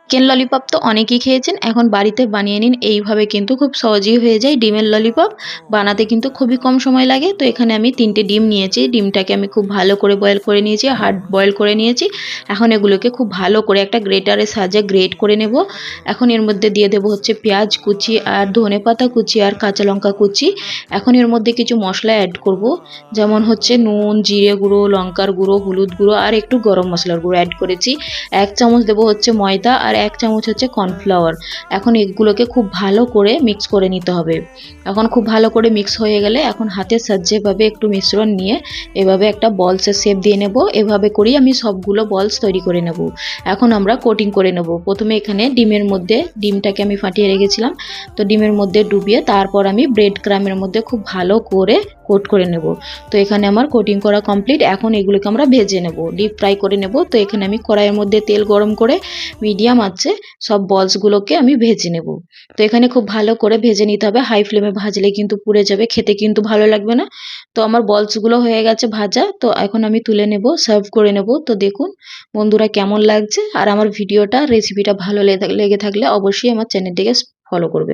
Chicken lollipop তো অনেকেই খেয়েছেন, এখন বাড়িতে বানিয়ে নিন। এইভাবে কিন্তু খুব সহজেই হয়ে যায় ডিমের ললিপপ। বানাতে কিন্তু খুবই কম সময় লাগে। তো এখানে আমি 3টে ডিম নিয়েছি। ডিমটাকে আমি খুব ভালো করে বয়েল করে নিয়েছি, হার্ড বয়েল করে নিয়েছি। এখন এগুলোকে খুব ভালো করে একটা গ্রেটারের সাহায্যে গ্রেট করে নেব। এখন এর মধ্যে দিয়ে দেবো হচ্ছে পেঁয়াজ কুচি আর ধনেপাতা কুচি আর কাঁচা লঙ্কা কুচি। এখন এর মধ্যে কিছু মশলা অ্যাড করব, যেমন হচ্ছে নুন, জিরে গুঁড়ো, লঙ্কার গুঁড়ো, হলুদ গুঁড়ো আর একটু গরম মশলার গুঁড়ো অ্যাড করেছি। 1 চামচ দেবো হচ্ছে ময়দা আর 1 চামচ হচ্ছে কর্নফ্লাওয়ার। এখন এগুলোকে খুব ভালো করে মিক্স করে নিতে হবে। এখন খুব ভালো করে মিক্স হয়ে গেলে এখন হাতের সাহায্যে এভাবে একটু মিশ্রণ নিয়ে এভাবে একটা বলসের শেপ দিয়ে নেব। এভাবে করেই আমি সবগুলো বলস তৈরি করে নেব। এখন আমরা কোটিং করে নেব। প্রথমে এখানে ডিমের মধ্যে, ডিমটাকে আমি ফাটিয়ে রেখেছিলাম, তো ডিমের মধ্যে ডুবিয়ে তারপর আমি ব্রেড ক্রামের মধ্যে খুব ভালো করে কোট করে নেব। তো এখানে আমার কোটিং করা কমপ্লিট। এখন এগুলোকে আমরা ভেজে নেব, ডিপ ফ্রাই করে নেব। তো এখানে আমি কড়াইয়ের মধ্যে তেল গরম করে মিডিয়াম আঁচে সব বলসগুলোকে আমি ভেজে নেব। তো এখানে খুব ভালো করে ভেজে নিতে হবে, হাই ফ্লেমে ভাজলে কিন্তু পুড়ে যাবে, খেতে কিন্তু ভালো লাগবে না। তো আমার বলসগুলো হয়ে গেছে ভাজা। তো এখন আমি তুলে নেব, সার্ভ করে নেব। তো দেখুন বন্ধুরা কেমন লাগছে। আর আমার ভিডিওটা, রেসিপিটা ভালো লেগে থাকলে অবশ্যই আমার চ্যানেলটিকে ফলো করবে।